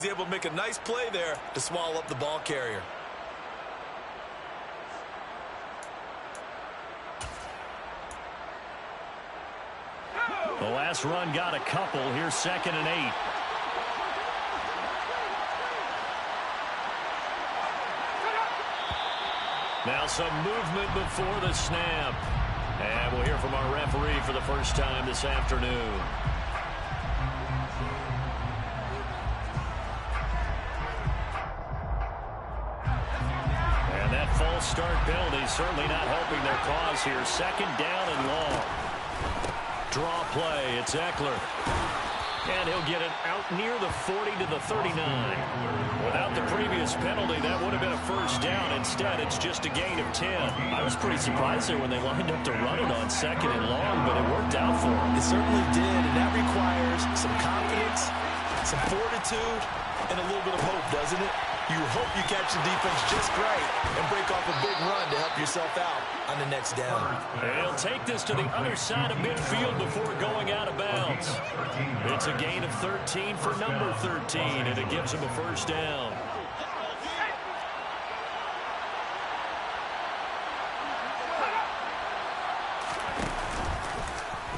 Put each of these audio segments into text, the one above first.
He's able to make a nice play there to swallow up the ball carrier. The last run got a couple. Here's 2nd and 8. Now some movement before the snap. And we'll hear from our referee for the first time this afternoon. And that false start penalty certainly not helping their cause here. 2nd down and long. Draw play. It's Eckler. And he'll get it out near the 40 to the 39. Without the previous penalty, that would have been a first down. Instead, it's just a gain of 10. I was pretty surprised there when they lined up to run it on 2nd and long, but it worked out for them. It certainly did, and that requires some confidence, some fortitude, and a little bit of hope, doesn't it? You hope you catch the defense just right and break off a big run to help yourself out on the next down. And he'll take this to the other side of midfield before going out of bounds. It's a gain of 13 for number 13, and it gives him a first down.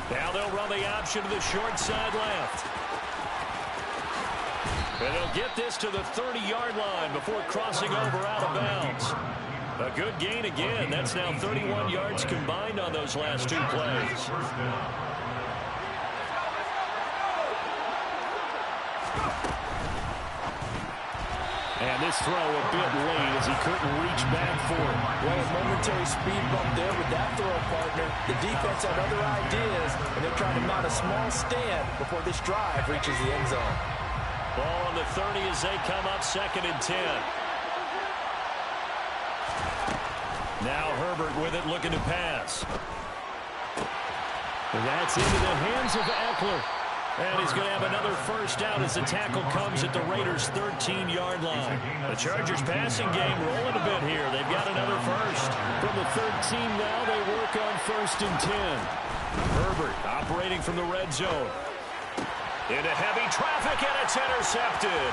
Now they'll run the option to the short side left. And they'll get this to the 30-yard line before crossing over out of bounds. A good gain again. That's now 31 yards combined on those last 2 plays. And this throw a bit late as he couldn't reach back for it. Well, a momentary speed bump there with that throw, partner. The defense had other ideas, and they're trying to mount a small stand before this drive reaches the end zone. Ball on the 30 as they come up 2nd and 10. Now Herbert with it, looking to pass. That's into the hands of Eckler. And he's going to have another first down as the tackle comes at the Raiders' 13-yard line. The Chargers passing game rolling a bit here. They've got another first. From the 13 now, they work on 1st and 10. Herbert operating from the red zone. Into heavy traffic, and it's intercepted.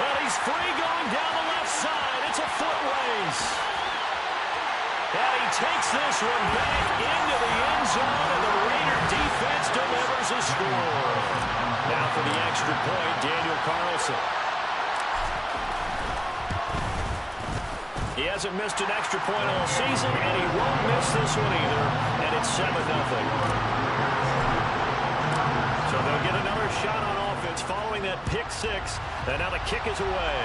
And he's free going down the left side. It's a foot race. And he takes this one back into the end zone, and the Raider defense delivers a score. Now for the extra point, Daniel Carlson. He hasn't missed an extra point all season, and he won't miss this one either. And it's 7-0. So they'll get another shot on offense following that pick 6. And now the kick is away.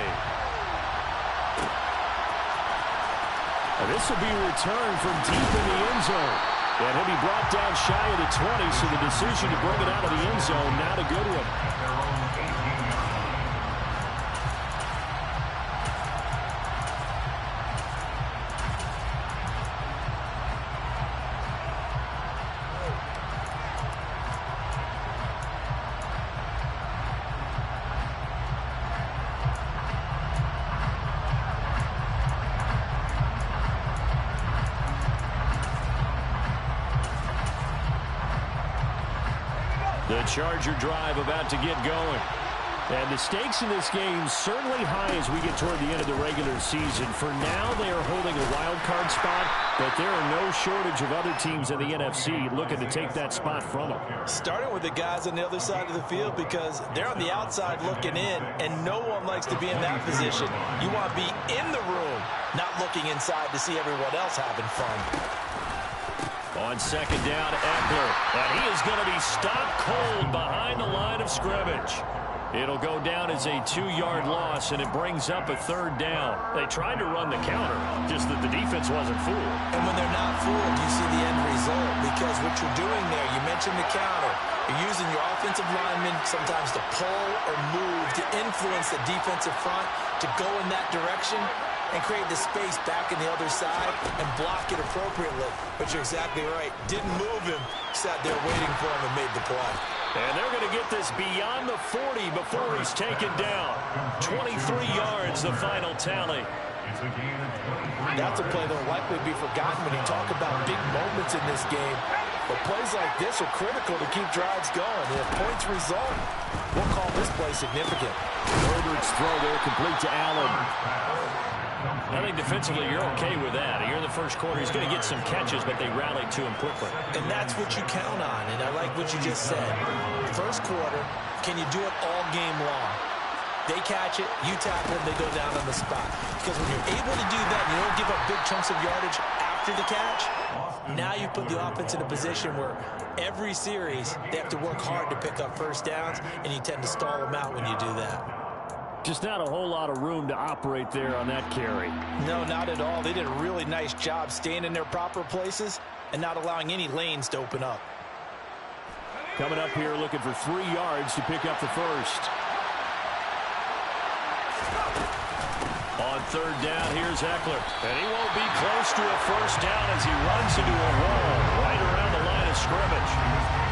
And this will be returned from deep in the end zone. And he'll be brought down shy of the 20, so the decision to bring it out of the end zone, not a good one. The Charger drive about to get going. And the stakes in this game certainly high as we get toward the end of the regular season. For now, they are holding a wild card spot, but there are no shortage of other teams in the NFC looking to take that spot from them. Starting with the guys on the other side of the field because they're on the outside looking in, and no one likes to be in that position. You want to be in the room, not looking inside to see everyone else having fun. On 2nd down, Eckler, and he is going to be stopped cold behind the line of scrimmage. It'll go down as a 2-yard loss, and it brings up a 3rd down. They tried to run the counter, just that the defense wasn't fooled. And when they're not fooled, you see the end result, because what you're doing there, you mentioned the counter. You're using your offensive linemen sometimes to pull or move to influence the defensive front to go in that direction and create the space back in the other side and block it appropriately. But you're exactly right. Didn't move him, sat there waiting for him and made the play. And they're going to get this beyond the 40 before he's taken down. 23 yards, the final tally. That's a play that will likely be forgotten when you talk about big moments in this game. But plays like this are critical to keep drives going. If points result, we'll call this play significant. Herbert's throw there complete to Allen. I think defensively you're okay with that. Here in the first quarter, he's going to get some catches, but they rallied to him quickly. And that's what you count on, and I like what you just said. First quarter, can you do it all game long? They catch it, you tackle them, they go down on the spot. Because when you're able to do that and you don't give up big chunks of yardage after the catch, now you put the offense in a position where every series they have to work hard to pick up first downs, and you tend to stall them out when you do that. Just not a whole lot of room to operate there on that carry. No, not at all. They did a really nice job staying in their proper places and not allowing any lanes to open up. Coming up here looking for 3 yards to pick up the first. On third down, here's Eckler. And he won't be close to a first down as he runs into a wall right around the line of scrimmage.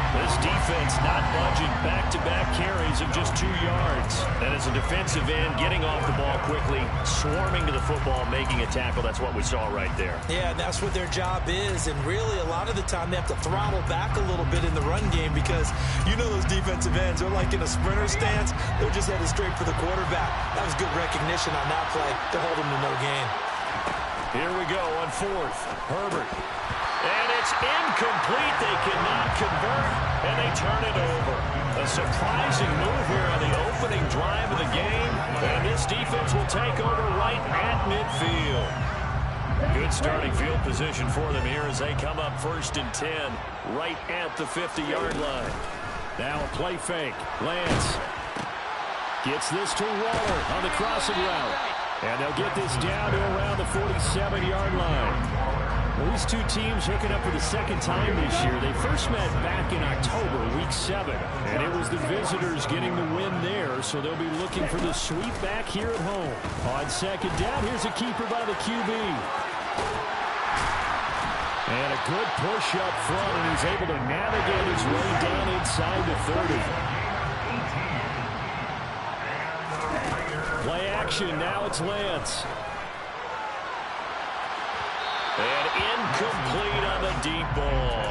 This defense not budging, back-to-back carries of just 2 yards. And as a defensive end, getting off the ball quickly, swarming to the football, making a tackle. That's what we saw right there. Yeah, and that's what their job is. And really, a lot of the time, they have to throttle back a little bit in the run game because you know those defensive ends are like in a sprinter stance. They're just headed straight for the quarterback. That was good recognition on that play to hold them to no gain. Here we go on fourth. Herbert. And it's incomplete. They cannot convert, and they turn it over. A surprising move here on the opening drive of the game, and this defense will take over right at midfield. Good starting field position for them here as they come up 1st and 10, right at the 50-yard line. Now a play fake. Lance gets this to Waller on the crossing route, and they'll get this down to around the 47-yard line. Well, these two teams hooking up for the second time this year. They first met back in October, week 7. And it was the visitors getting the win there, so they'll be looking for the sweep back here at home. On second down, here's a keeper by the QB. And a good push up front, and he's able to navigate his way down inside the 30. Play action, now it's Lance. And incomplete on the deep ball.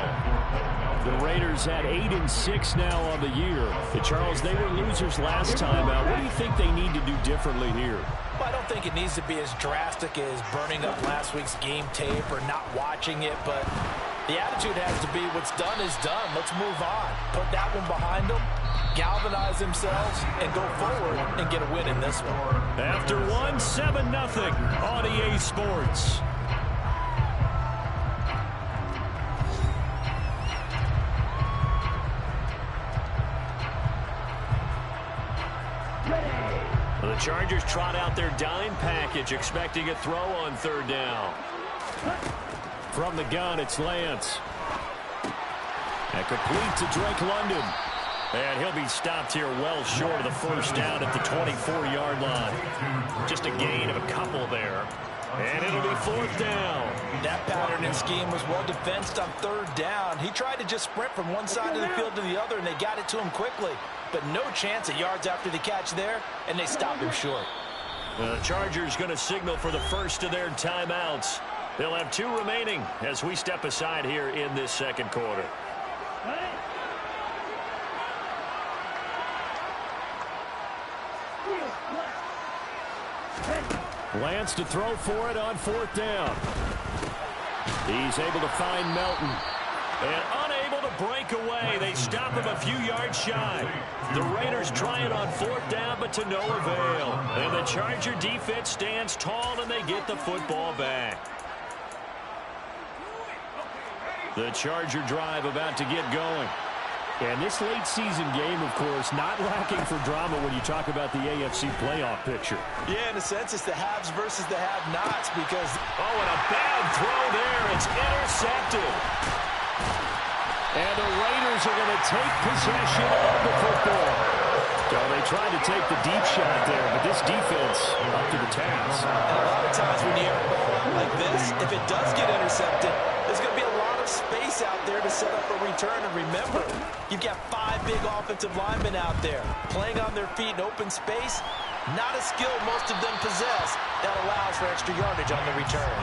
The Raiders at 8-6 now on the year. And Charles, they were losers last time out. What do you think they need to do differently here? Well, I don't think it needs to be as drastic as burning up last week's game tape or not watching it, but the attitude has to be what's done is done. Let's move on. Put that one behind them, galvanize themselves, and go forward and get a win in this one. After 7-0 on EA Sports. The Chargers trot out their dime package, expecting a throw on third down. From the gun, it's Lance. And complete to Drake London. And he'll be stopped here well short of the first down at the 24-yard line. Just a gain of a couple there. And it'll be 4th down. That pattern and scheme was well defensed on third down. He tried to just sprint from one side of the field to the other, and they got it to him quickly. But no chance at yards after the catch there, and they stopped him short. The Chargers going to signal for the first of their timeouts. They'll have 2 remaining as we step aside here in this second quarter. Lance to throw for it on 4th down. He's able to find Melton. And unable to break away. They stop him a few yards shy. The Raiders try it on 4th down, but to no avail. And the Charger defense stands tall, and they get the football back. The Charger drive about to get going. And this late season game, of course, not lacking for drama when you talk about the AFC playoff picture. Yeah, in a sense, it's the haves versus the have-nots because... Oh, and a bad throw there. It's intercepted. And the Raiders are going to take possession of the football. So they tried to take the deep shot there, but this defense up to the task. And a lot of times when you have a ball out like this, if it does get intercepted, there's going to be a lot of space out there to set up a return. And remember, you've got 5 big offensive linemen out there playing on their feet in open space. Not a skill most of them possess that allows for extra yardage on the return.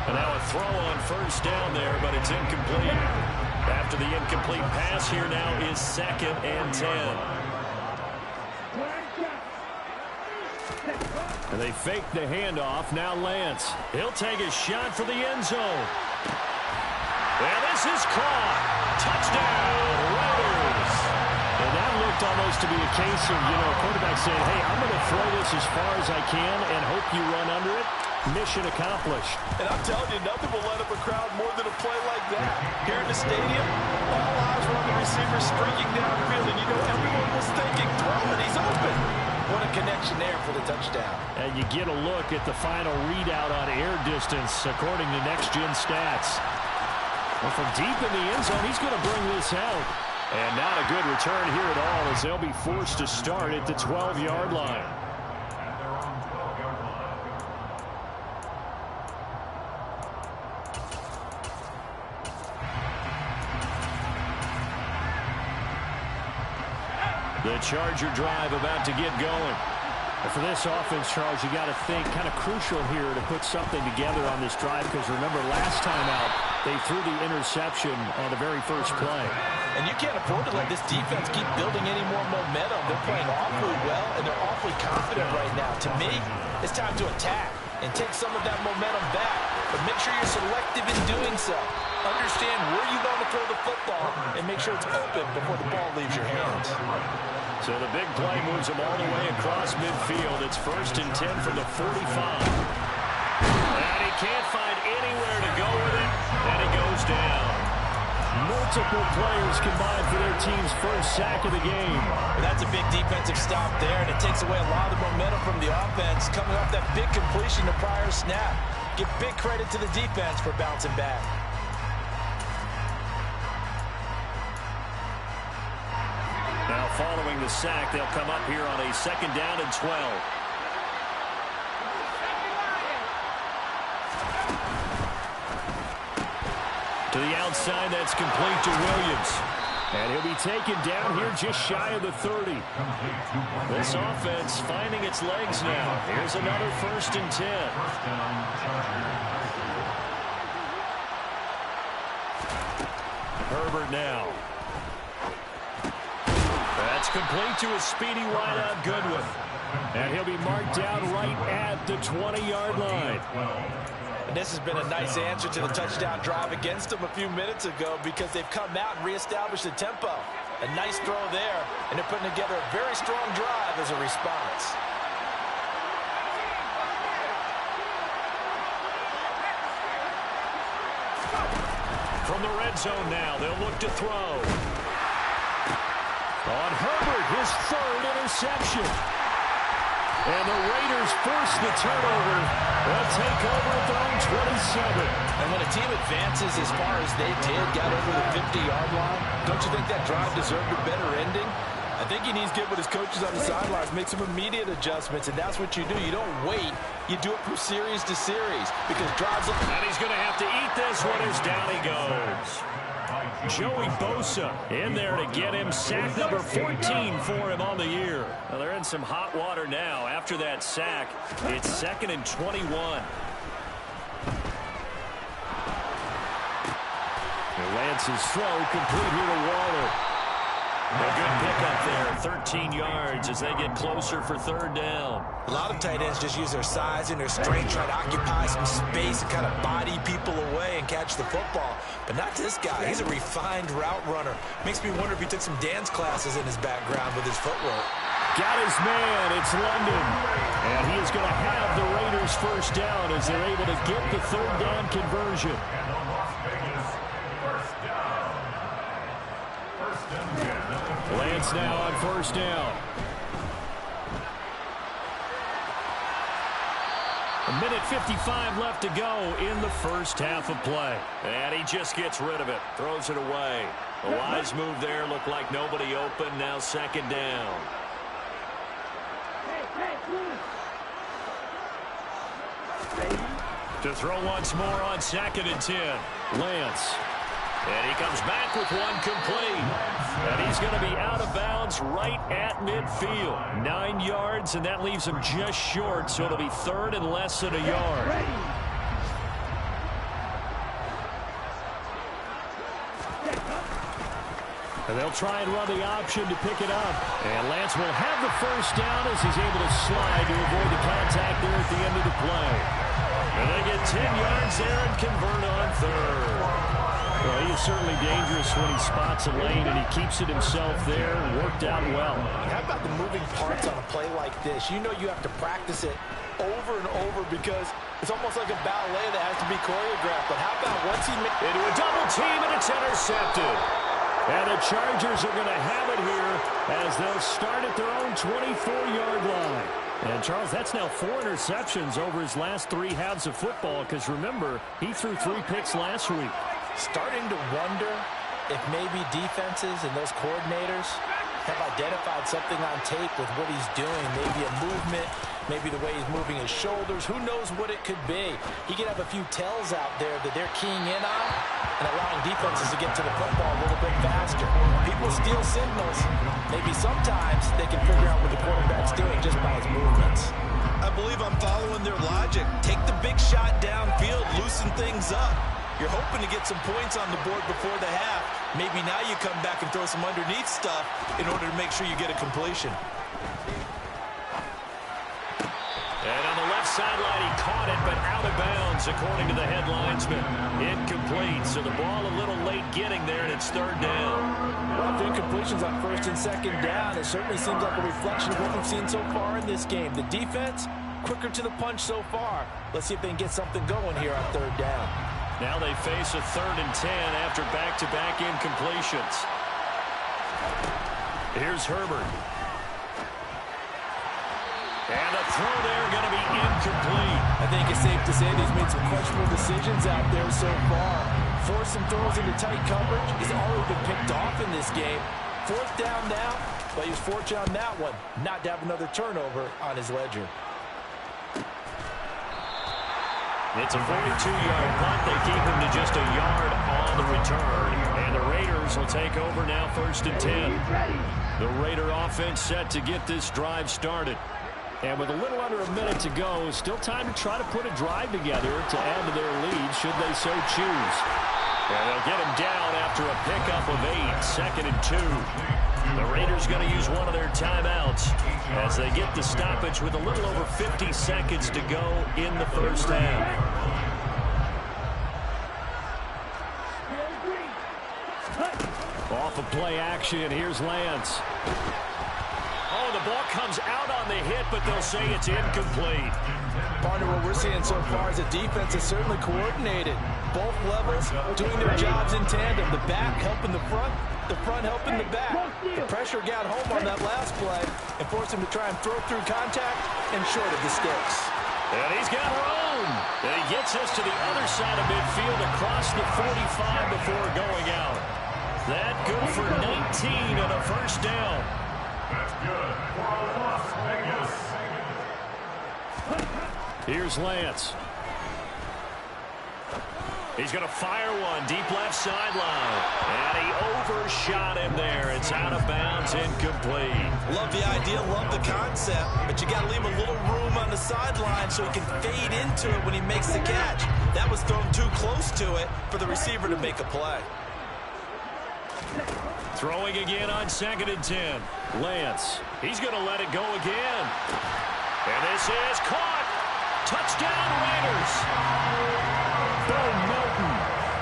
And now a throw on first down there, but it's incomplete. After the incomplete pass, here now is 2nd and 10. And they fake the handoff. Now Lance. He'll take a shot for the end zone. And this is caught. Touchdown, Raiders. And that looked almost to be a case of, a quarterback saying, hey, I'm going to throw this as far as I can and hope you run under it. Mission accomplished. And I'm telling you, nothing will let up a crowd more than a play like that. Here in the stadium, all eyes were on the receiver streaking downfield, and everyone was thinking, throw it, he's open. What a connection there for the touchdown. And you get a look at the final readout on air distance, according to Next Gen Stats. Well, from deep in the end zone, he's going to bring this out. And not a good return here at all, as they'll be forced to start at the 12-yard line. The Charger drive about to get going. And for this offense, Charles, you got to think kind of crucial here to put something together on this drive, because remember last time out they threw the interception on the very first play. And you can't afford to let this defense keep building any more momentum. They're playing awfully well, and they're awfully confident right now. To me, it's time to attack and take some of that momentum back. But make sure you're selective in doing so. Understand where you want to throw the football and make sure it's open before the ball leaves your hands. So the big play moves them all the way across midfield. It's 1st and 10 from the 45. And he can't find anywhere to go with it, and he goes down. Multiple players combined for their team's first sack of the game. And that's a big defensive stop there, and it takes away a lot of the momentum from the offense coming off that big completion the prior snap. Give big credit to the defense for bouncing back. Now following the sack, they'll come up here on a 2nd down and 12. To the outside, that's complete to Williams. And he'll be taken down here just shy of the 30. This offense finding its legs now. Here's another 1st and 10. Herbert now. That's complete to a speedy wideout Goodwin. And he'll be marked down right at the 20-yard line. And this has been a nice answer to the touchdown drive against them a few minutes ago, because they've come out and reestablished the tempo. A nice throw there, and they're putting together a very strong drive as a response. From the red zone now, they'll look to throw. On Herbert, his 3rd interception. And the Raiders force the turnover. They'll take over at their own 27. And when a team advances as far as they did, got over the 50-yard line, don't you think that drive deserved a better ending? I think he needs to get with his coaches on the sidelines, make some immediate adjustments, and that's what you do. You don't wait. You do it from series to series, because drives... And he's going to have to eat this one as down he goes. Joey Bosa in there to get him sack number 14 for him on the year. Well, they're in some hot water now. After that sack, it's 2nd and 21. Lance's throw complete here to Waller. A good pickup there, 13 yards as they get closer for 3rd down. A lot of tight ends just use their size and their strength, try to occupy some space and kind of body people away and catch the football. But not this guy. He's a refined route runner. Makes me wonder if he took some dance classes in his background with his footwork. Got his man. It's London. And he is going to have the Raiders 1st down as they're able to get the 3rd down conversion. Lance now on 1st down. A minute 55 left to go in the first half of play. And he just gets rid of it. Throws it away. A wise move there. Looked like nobody open. Now 2nd down. To throw once more on 2nd and 10. Lance. And he comes back with one complete. And he's going to be out of bounds right at midfield. 9 yards, and that leaves him just short, so it'll be 3rd and less than a yard. And they'll try and run the option to pick it up. And Lance will have the first down as he's able to slide to avoid the contact there at the end of the play. And they get 10 yards there and convert on third. Well, he is certainly dangerous when he spots a lane, and he keeps it himself there. Worked out well. How about the moving parts on a play like this? You know you have to practice it over and over because it's almost like a ballet that has to be choreographed. But how about once he makes into a double team, and it's intercepted. And the Chargers are going to have it here as they'll start at their own 24-yard line. And, Charles, that's now 4 interceptions over his last 3 halves of football because, remember, he threw 3 picks last week. Starting to wonder if maybe defenses and those coordinators have identified something on tape with what he's doing. Maybe a movement, maybe the way he's moving his shoulders. Who knows what it could be? He could have a few tells out there that they're keying in on and allowing defenses to get to the football a little bit faster. People steal signals. Maybe sometimes they can figure out what the quarterback's doing just by his movements. I believe I'm following their logic. Take the big shot downfield, loosen things up. You're hoping to get some points on the board before the half. Maybe now you come back and throw some underneath stuff in order to make sure you get a completion. And on the left sideline, he caught it, but out of bounds, according to the head linesman. Incomplete, so the ball a little late getting there, and it's 3rd down. Well, the incompletions on 1st and 2nd down, it certainly seems like a reflection of what we've seen so far in this game. The defense, quicker to the punch so far. Let's see if they can get something going here on 3rd down. Now they face a 3rd and 10 after back-to-back incompletions. Here's Herbert. And a throw there going to be incomplete. I think it's safe to say that he's made some questionable decisions out there so far. Forced some throws into tight coverage. He's already been picked off in this game. 4th down now, but he was fortunate on that one not to have another turnover on his ledger. It's a 42-yard punt. They keep him to just a yard on the return. And the Raiders will take over now 1st and 10. The Raider offense set to get this drive started. And with a little under a minute to go, still time to try to put a drive together to add to their lead should they so choose. And they'll get him down after a pickup of 8, 2nd and 2. The Raiders going to use one of their timeouts as they get the stoppage with a little over 50 seconds to go in the 1st half. Off of play action, here's Lance. Oh, the ball comes out on the hit, but they'll say it's incomplete. Partner, what we're seeing so far is the defense is certainly coordinated. Both levels doing their jobs in tandem. The back helping the front helping the back. The pressure got home on that last play and forced him to try and throw through contact and short of the sticks. And he's got room. And he gets us to the other side of midfield across the 45 before going out. That good for 19 and a 1st down. That's good for Las Vegas. Here's Lance. He's going to fire one deep left sideline. And he overshot him there. It's out of bounds, incomplete. Love the idea, love the concept, but you got to leave a little room on the sideline so he can fade into it when he makes the catch. That was thrown too close to it for the receiver to make a play. Throwing again on 2nd and 10. Lance. He's going to let it go again. And this is caught. Touchdown, Raiders. Bo Melton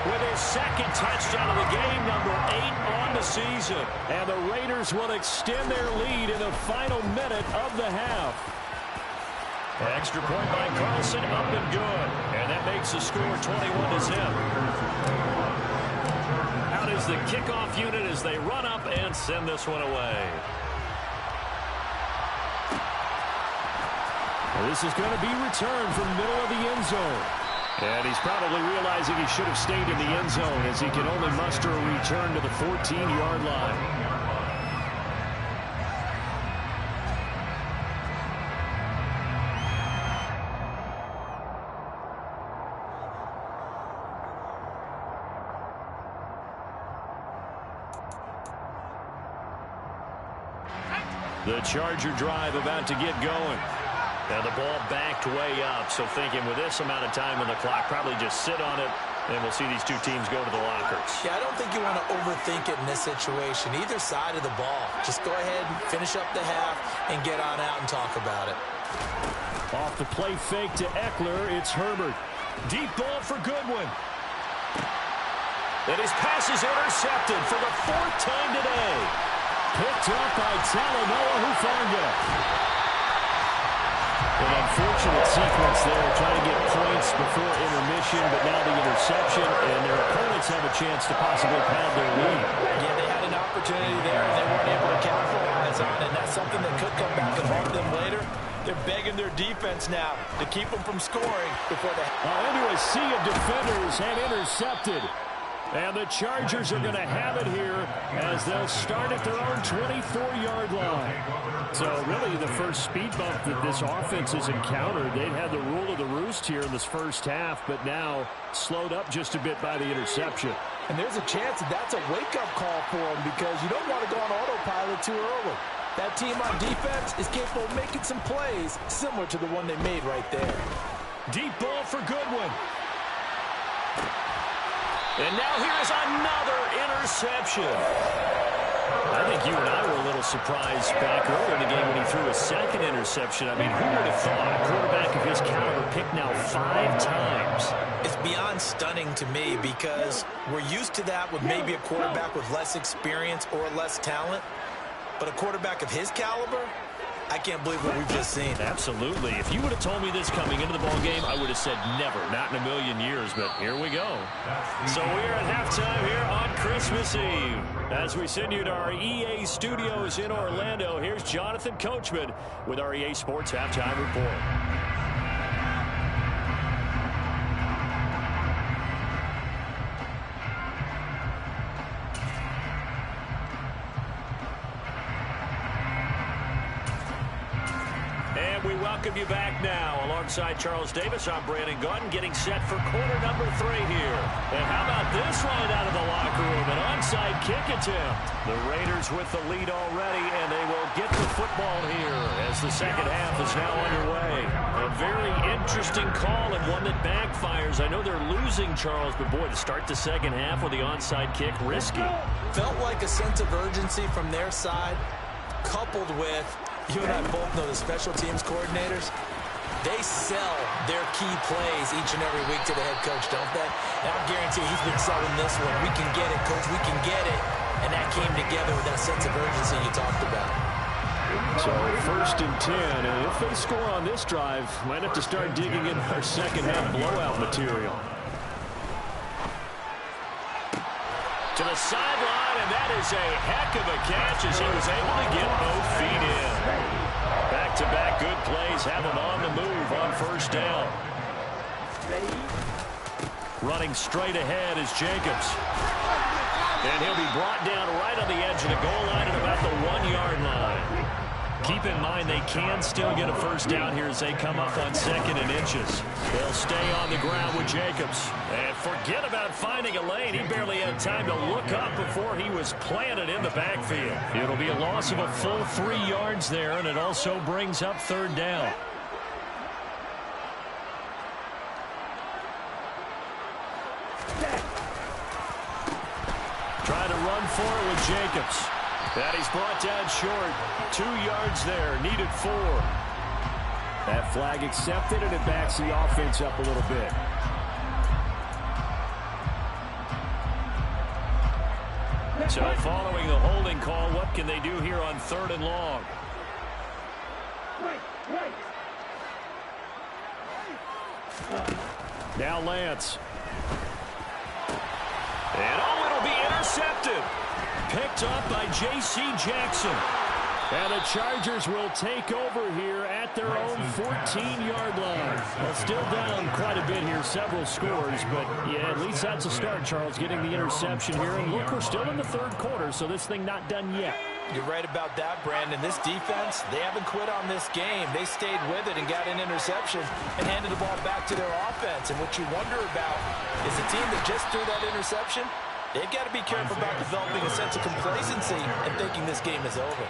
with his 2nd touchdown of the game, number 8 on the season. And the Raiders will extend their lead in the final minute of the half. Extra point by Carlson, up and good. And that makes the score 21-0. Out is the kickoff unit as they run up and send this one away. Well, this is going to be returned from the middle of the end zone. And he's probably realizing he should have stayed in the end zone as he can only muster a return to the 14-yard line. The Charger drive about to get going. And the ball backed way up, so thinking with this amount of time on the clock, probably just sit on it And we'll see these two teams go to the lockers. Yeah, I don't think you want to overthink it in this situation. Either side of the ball. Just go ahead and finish up the half and get on out and talk about it. Off the play fake to Eckler, it's Herbert. Deep ball for Goodwin. And his pass is intercepted for the 4th time today. Picked up by Talanoa Hufanga. An unfortunate sequence there, trying to get points before intermission, but now the interception, and their opponents have a chance to possibly pad their lead. Yeah, they had an opportunity there, and they weren't able to capitalize on it. And that's something that could come back and haunt them later. They're begging their defense now to keep them from scoring before they... Into a sea of defenders and intercepted. And the Chargers are going to have it here as they'll start at their own 24-yard line. So really the first speed bump that this offense has encountered. They've had the rule of the roost here in this first half, but now slowed up just a bit by the interception. And there's a chance that that's a wake-up call for them because you don't want to go on autopilot too early. That team on defense is capable of making some plays similar to the one they made right there. Deep ball for Goodwin. And now here's another interception. I think you and I were a little surprised back earlier in the game when he threw a second interception. I mean, who would have thought a quarterback of his caliber picked now 5 times? It's beyond stunning to me because we're used to that with maybe a quarterback with less experience or less talent. But a quarterback of his caliber, I can't believe what we've just seen. Absolutely. If you would have told me this coming into the ball game, I would have said never, not in a million years, but here we go. So we're at halftime here on Christmas Eve. As we send you to our EA studios in Orlando, here's Jonathan Coachman with our EA Sports Halftime Report. Welcome you back now. Alongside Charles Davis, I'm Brandon Gutton, getting set for quarter number 3 here. And how about this right out of the locker room? An onside kick attempt. The Raiders with the lead already, and they will get the football here as the second half is now underway. A very interesting call and one that backfires. I know they're losing, Charles, but boy, to start the second half with the onside kick, risky. Felt like a sense of urgency from their side, coupled with, you and I both know the special teams coordinators, they sell their key plays each and every week to the head coach, don't they? And I guarantee he's been selling this one. We can get it, coach, we can get it. And that came together with that sense of urgency you talked about. So 1st and 10, and if they score on this drive, might have to start digging in our second half blowout material. To the sideline, and that is a heck of a catch as he was able to get both feet in. Back-to-back good plays have him on the move on 1st down. Running straight ahead is Jacobs. And he'll be brought down right on the edge of the goal line at about the 1-yard line. Keep in mind they can still get a 1st down here as they come up on 2nd and inches. They'll stay on the ground with Jacobs. And forget about finding a lane. He barely had time to look up before he was planted in the backfield. It'll be a loss of a full 3 yards there, and it also brings up 3rd down. Trying to run for it with Jacobs. And he's brought down short. 2 yards there. Needed 4. That flag accepted, and it backs the offense up a little bit. So following the holding call, what can they do here on 3rd and long? Now Lance. And it'll be intercepted. Picked up by J.C. Jackson. And the Chargers will take over here at their own 14-yard line. Well, still down quite a bit here, several scores, but yeah, at least that's a start, Charles, getting the interception here. And look, we're still in the 3rd quarter, so this thing not done yet. You're right about that, Brandon. This defense, they haven't quit on this game. They stayed with it and got an interception and handed the ball back to their offense. And what you wonder about is the team that just threw that interception, They've got to be careful about developing a sense of complacency and thinking this game is over.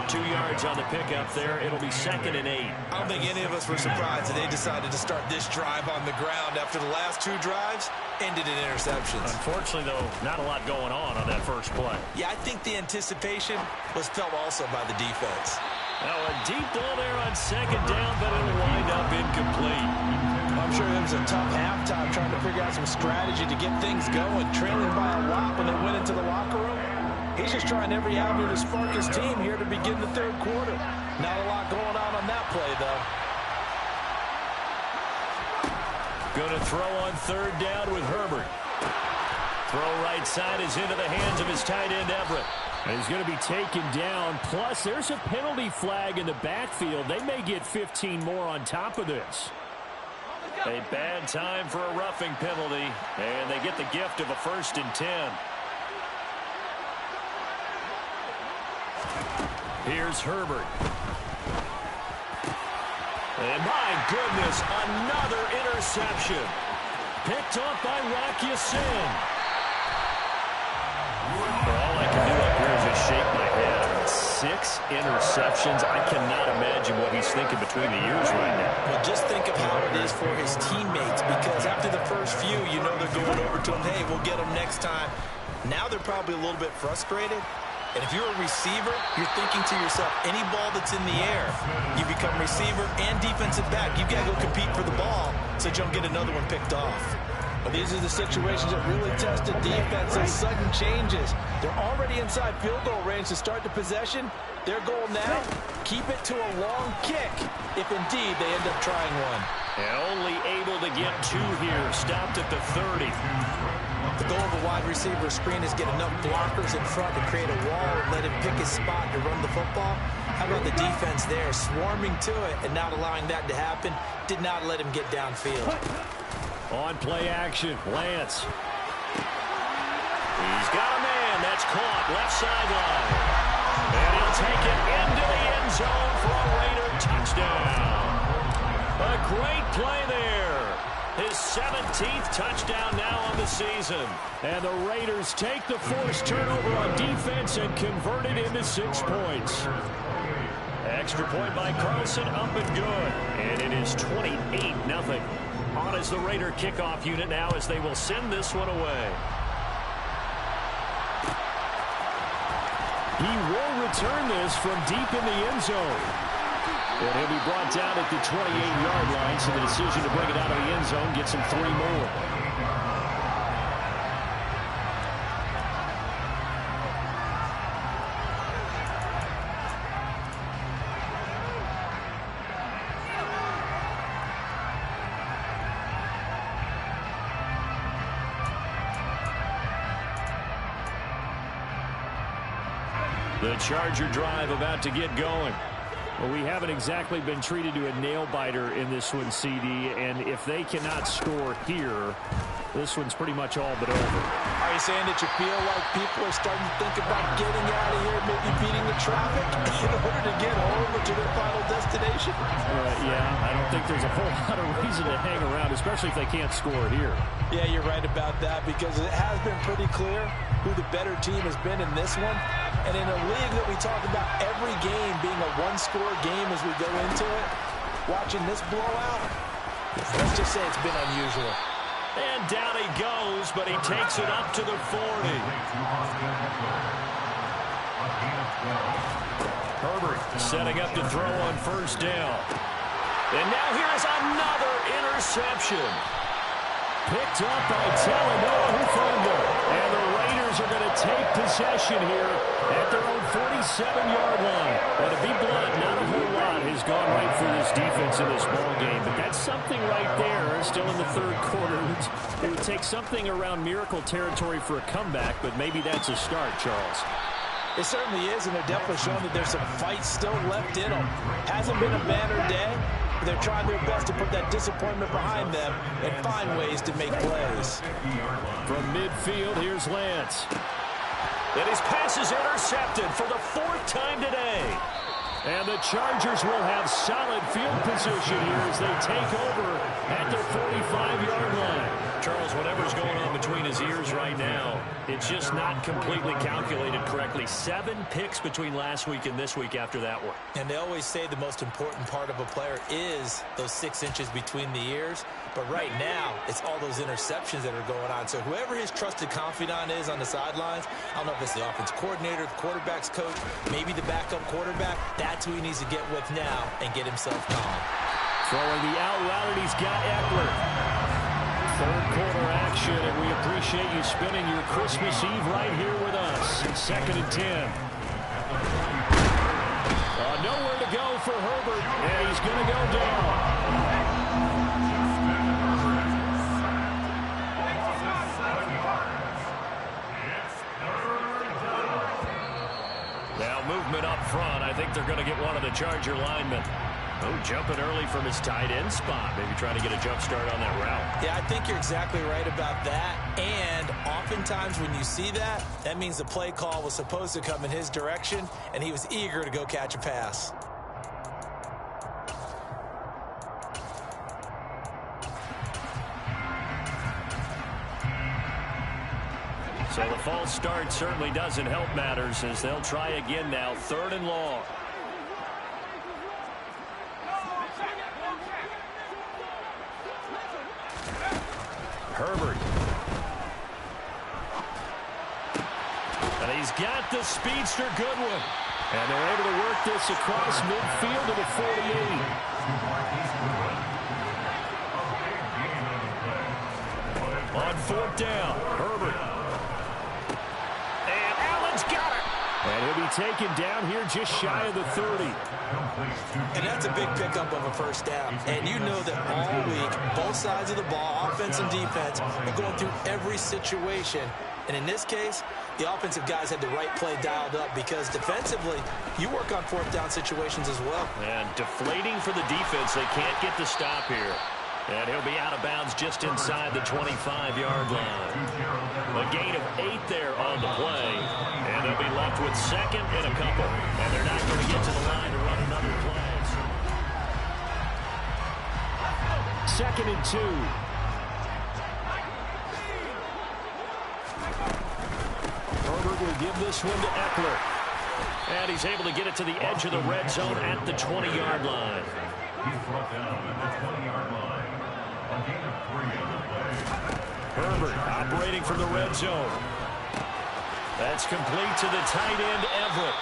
2 yards on the pickup there. It'll be 2nd and 8. I don't think any of us were surprised that they decided to start this drive on the ground after the last 2 drives ended in interceptions. Unfortunately, though, not a lot going on that first play. Yeah, I think the anticipation was felt also by the defense. Now a deep ball there on 2nd down, but it'll wind up incomplete. I'm sure it was a tough halftime trying to figure out some strategy to get things going, trailing by a lot when they went into the locker room. He's just trying every avenue to spark his team here to begin the 3rd quarter. Not a lot going on that play, though. Going to throw on 3rd down with Herbert. Throw right side is into the hands of his tight end, Everett. And he's going to be taken down. Plus, there's a penalty flag in the backfield. They may get 15 more on top of this. A bad time for a roughing penalty, and they get the gift of a 1st and 10. Here's Herbert. And my goodness, another interception. Picked off by YR2. All I can do up here is just shake my head. 6 interceptions. I cannot imagine what he's thinking between the ears right now. Well, just think of how it is for his teammates, because after the first few, you know they're going over to him, hey, we'll get him next time. Now they're probably a little bit frustrated. And if you're a receiver, you're thinking to yourself, any ball that's in the air, you become receiver and defensive back. You've got to go compete for the ball so you don't get another one picked off. But these are the situations that really test the defense. Those sudden changes. They're already inside field goal range to start the possession. Their goal now, keep it to a long kick, if indeed they end up trying one. And only able to get 2 here. Stopped at the 30. The goal of a wide receiver screen is get enough blockers in front to create a wall and let him pick his spot to run the football. How about the defense there, swarming to it and not allowing that to happen? Did not let him get downfield. On play action, Lance. He's got a man. That's caught left sideline. And he'll take it into the end zone for a Raider touchdown. A great play there. His 17th touchdown now on the season. And the Raiders take the forced turnover on defense and convert it into 6 points. Extra point by Carlson, up and good. And it is 28-0. On as the Raider kickoff unit now as they will send this one away. He will return this from deep in the end zone. And he'll be brought down at the 28-yard line, so the decision to bring it out of the end zone gets him 3 more. The Charger drive about to get going. Well, we haven't exactly been treated to a nail-biter in this one, CD, and if they cannot score here, this one's pretty much all but over. Are you saying that you feel like people are starting to think about getting out of here, maybe beating the traffic in order to get over to their final destination? Yeah, I don't think there's a whole lot of reason to hang around, especially if they can't score here. Yeah, you're right about that, because it has been pretty clear who the better team has been in this one. And in a league that we talk about every game being a one-score game as we go into it, watching this blowout, let's just say it's been unusual. And down he goes, but he takes it up to the 40. Herbert setting up to throw on 1st down. And now here's another interception. Picked up by Talanoa Hufanga. And the Raiders are going to take possession here at their own 47-yard line. But to be blunt, not a whole lot has gone right for this defense in this ball game. But that's something right there, still in the 3rd quarter. It would take something around miracle territory for a comeback, but maybe that's a start, Charles. It certainly is, and they're definitely showing that there's some fight still left in them. Hasn't been a banner day. They're trying their best to put that disappointment behind them and find ways to make plays. From midfield, here's Lance. And his pass is intercepted for the 4th time today. And the Chargers will have solid field position here as they take over at their 45-yard line. Charles, whatever's going on between his ears right now, it's just not completely calculated correctly. 7 picks between last week and this week after that one. And they always say the most important part of a player is those 6 inches between the ears. But right now, it's all those interceptions that are going on. So whoever his trusted confidant is on the sidelines, I don't know if it's the offense coordinator, the quarterback's coach, maybe the backup quarterback, that's who he needs to get with now and get himself calm. Throwing the out route, and he's got Eckler. Third quarter action, and we appreciate you spending your Christmas Eve right here with us. 2nd and 10. Nowhere to go for Herbert, and he's going to go down. Now movement up front. I think they're going to get one of the Charger linemen. Oh, jumping early from his tight end spot. Maybe trying to get a jump start on that route. Yeah, I think you're exactly right about that. And oftentimes when you see that, that means the play call was supposed to come in his direction, and he was eager to go catch a pass. So the false start certainly doesn't help matters as they'll try again now. 3rd and long. Herbert. And he's got the speedster Goodwin. And they're able to work this across midfield to the 48. On 4th down, Herbert. And Allen's got it. And he'll be taken down here just shy of the 30. And that's a big pickup of a first down. And you know that all week, both sides of the ball, offense and defense, are going through every situation. And in this case, the offensive guys had the right play dialed up because defensively, you work on 4th down situations as well. And deflating for the defense. They can't get the stop here. And he'll be out of bounds just inside the 25-yard line. A gain of 8 there on the play. And they'll be left with 2nd and a couple. And they're not going to get to the line to run another play. 2nd and 2. Herbert will give this one to Eckler. And he's able to get it to the edge of the red zone at the 20-yard line. He's brought down at the 20-yard line. A gain of 3 on the play. Herbert operating from the red zone. That's complete to the tight end, Everett.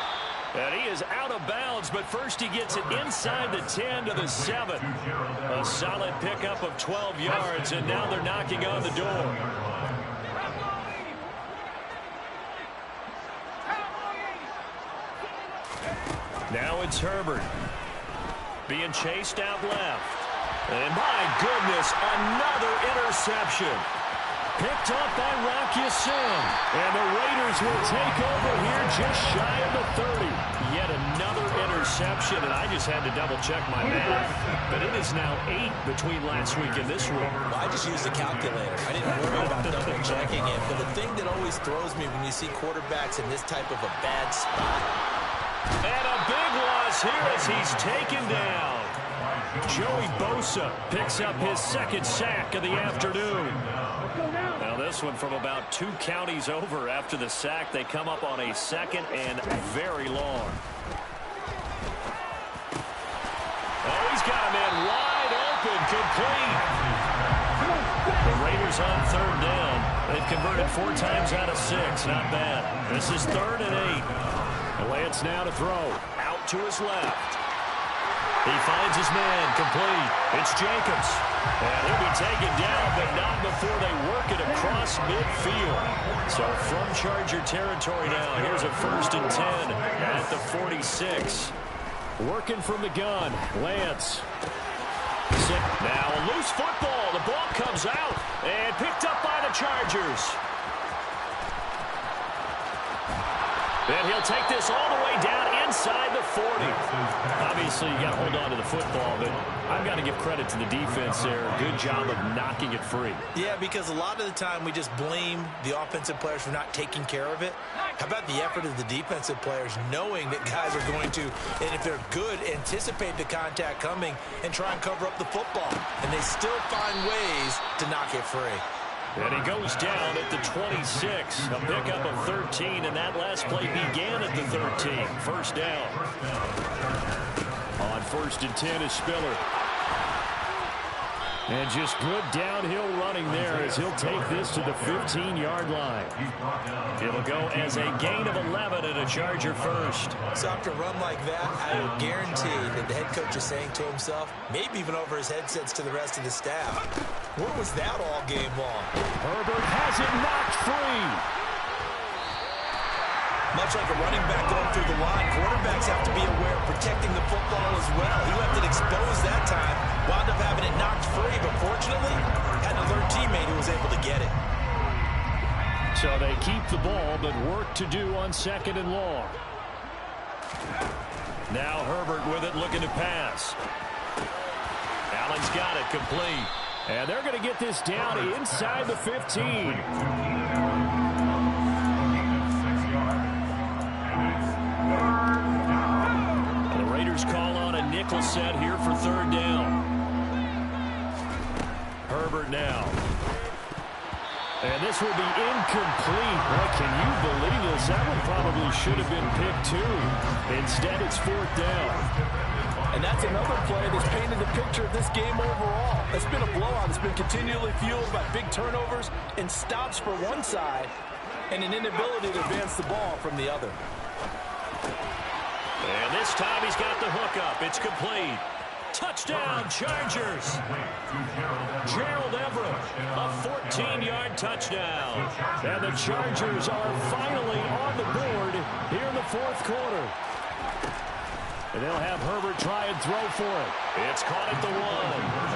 And he is out of bounds, but first he gets it inside the 10 to the 7. A solid pickup of 12 yards, and now they're knocking on the door. Now it's Herbert. Being chased out left. And my goodness, another interception. Picked up by YR2. And the Raiders will take over here just shy of the 30. Yet another interception, and I just had to double-check my math. But it is now 8 between last week and this week. Well, I just used the calculator. I didn't worry about double-checking it. But the thing that always throws me when you see quarterbacks in this type of a bad spot. And a big loss here as he's taken down. Joey Bosa picks up his 2nd sack of the afternoon. Now this one from about 2 counties over after the sack. They come up on a 2nd and very long. Oh, he's got a man wide open, complete. The Raiders on 3rd down. They've converted 4 times out of 6. Not bad. This is 3rd and 8. Lance now to throw. Out to his left. He finds his man, complete. It's Jacobs. And he'll be taken down, but not before they work it across midfield. So from Charger territory now, here's a 1st and 10 at the 46. Working from the gun, Lance. Now a loose football. The ball comes out and picked up by the Chargers. And he'll take this all the way down inside the 40. Obviously, you got to hold on to the football, but I've got to give credit to the defense there. Good job of knocking it free. Yeah, because a lot of the time we just blame the offensive players for not taking care of it. How about the effort of the defensive players knowing that guys are going to, and if they're good, anticipate the contact coming and try and cover up the football. And they still find ways to knock it free. And he goes down at the 26. A pickup of 13, and that last play began at the 13. First down. On 1st and 10 is Spiller. And just good downhill running there as he'll take this to the 15-yard line. It'll go as a gain of 11 and a Charger first. So after a run like that, I will guarantee that the head coach is saying to himself, maybe even over his headsets to the rest of the staff, where was that all game long? Herbert has it knocked free. Much like a running back going through the line, quarterbacks have to be aware of protecting the football as well. He left it exposed that time, wound up having it knocked free, but fortunately, had an alert teammate who was able to get it. So they keep the ball, but work to do on 2nd and long. Now Herbert with it, looking to pass. Allen's got it, complete. And they're going to get this down inside the 15. Call on a nickel set here for 3rd down. Herbert now. And this will be incomplete. Boy, can you believe this? That one probably should have been picked too. Instead, it's 4th down. And that's another play that's painted the picture of this game overall. It's been a blowout. It's been continually fueled by big turnovers and stops for one side and an inability to advance the ball from the other. And this time he's got the hook up. It's complete. Touchdown, Chargers. Gerald Everett, a 14-yard touchdown. And the Chargers are finally on the board here in the 4th quarter. And they'll have Herbert try and throw for it. It's caught at the 1.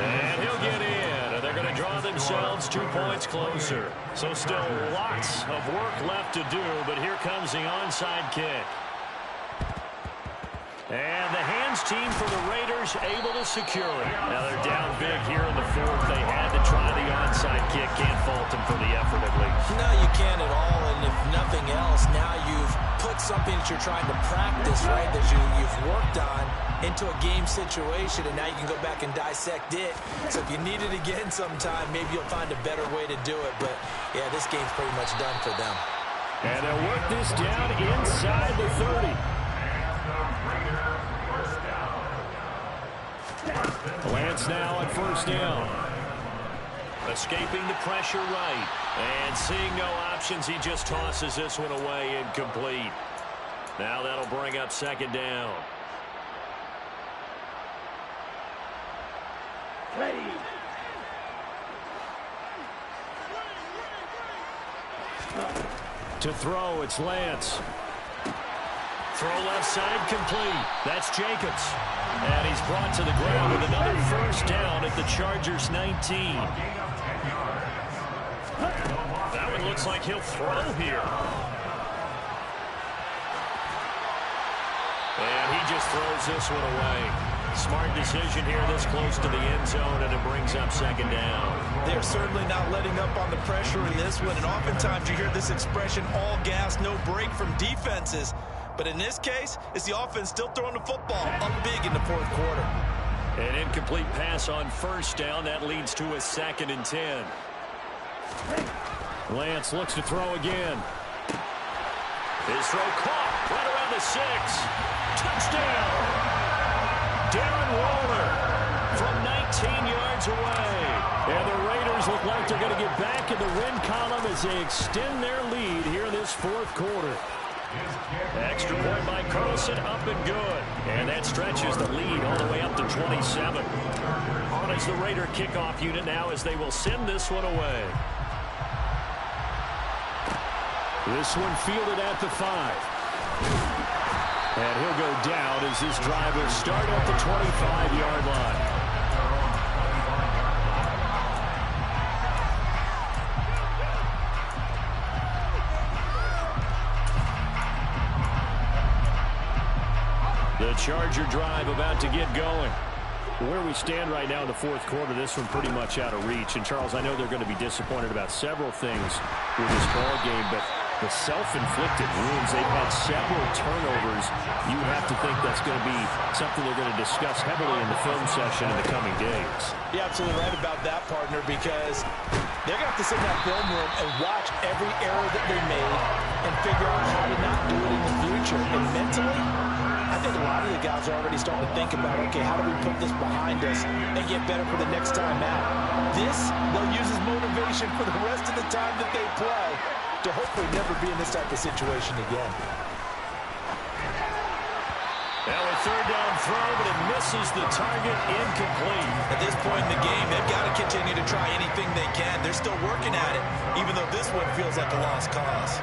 And he'll get in. And they're going to draw themselves 2 points closer. So still lots of work left to do, but here comes the onside kick. And the hands team for the Raiders able to secure it. Now they're down big here in the 4th. They had to try the onside kick. Can't fault them for the effort at least. No, you can't at all. And if nothing else, now you've put something that you're trying to practice, right, that you've worked on into a game situation, and now you can go back and dissect it. So if you need it again sometime, maybe you'll find a better way to do it. But, yeah, this game's pretty much done for them. And they'll work this down inside the 30. Lance now on 1st down. Escaping the pressure right. And seeing no options, he just tosses this one away, incomplete. Now that'll bring up 2nd down. Ready. To throw, it's Lance. Throw left side complete. That's Jacobs. And he's brought to the ground with another 1st down at the Chargers 19. That one looks like he'll throw here. And he just throws this one away. Smart decision here this close to the end zone, and it brings up 2nd down. They're certainly not letting up on the pressure in this one, and oftentimes you hear this expression, all gas, no break from defenses. But in this case, it's the offense still throwing the football up big in the 4th quarter. An incomplete pass on 1st down. That leads to a 2nd and 10. Lance looks to throw again. His throw caught right around the 6. Touchdown! Darren Waller from 19 yards away. And the Raiders look like they're going to get back in the win column as they extend their lead here in this 4th quarter. Extra point by Carlson, up and good. And that stretches the lead all the way up to 27. On is the Raider kickoff unit now as they will send this one away. This one fielded at the 5. And he'll go down as this drive will start at the 25-yard line. The Charger drive about to get going. Where we stand right now in the 4th quarter, this one pretty much out of reach. And, Charles, I know they're going to be disappointed about several things with this ball game, but the self-inflicted wounds. They've had several turnovers. You have to think that's going to be something they're going to discuss heavily in the film session in the coming days. You're absolutely right about that, partner, because they're going to have to sit in that film room and watch every error that they made and figure out how to not do it in the future. And mentally, I think a lot of the guys are already starting to think about, okay, how do we put this behind us and get better for the next time out? This, they'll use as motivation for the rest of the time that they play to hopefully never be in this type of situation again. Now a third down throw, but it misses the target, incomplete. At this point in the game, they've got to continue to try anything they can. They're still working at it, even though this one feels like a lost cause.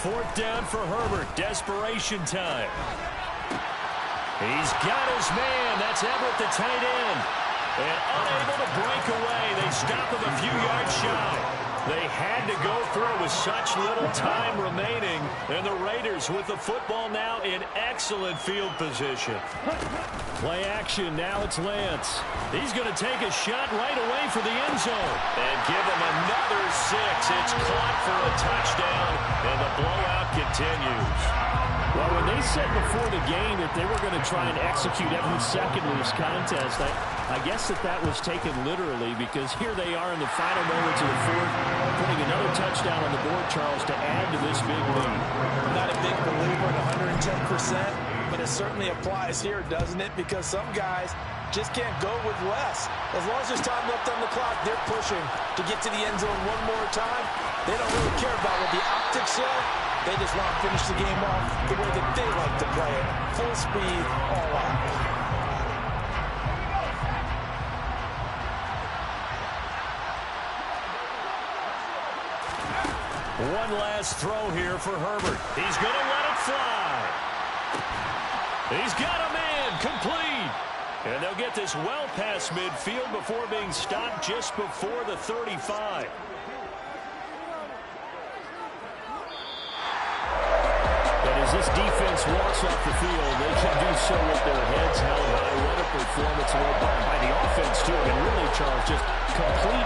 Fourth down for Herbert. Desperation time. He's got his man. That's Everett, the tight end. And unable to break away. They stop him a few yards shy. They had to go through with such little time remaining. And the Raiders with the football now in excellent field position. Play action. Now it's Lance. He's going to take a shot right away for the end zone. And give him another 6. It's caught for a touchdown. And the blowout continues. Well, when they said before the game that they were going to try and execute every second of this contest, I guess that was taken literally, because here they are in the final moments of the fourth, putting another touchdown on the board, Charles, to add to this big lead. I'm not a big believer in 110%, but it certainly applies here, doesn't it? Because some guys just can't go with less. As long as there's time left on the clock, they're pushing to get to the end zone one more time. They don't really care about what the optics show. They just want to finish the game off the way that they like to play it. Full speed, all out. One last throw here for Herbert. He's going to let it fly. He's got a man, complete. And they'll get this well past midfield before being stopped just before the 35. And as this defense walks off the field, they can do so with their heads held high. What a performance by the offense, too. And really, Charles, just complete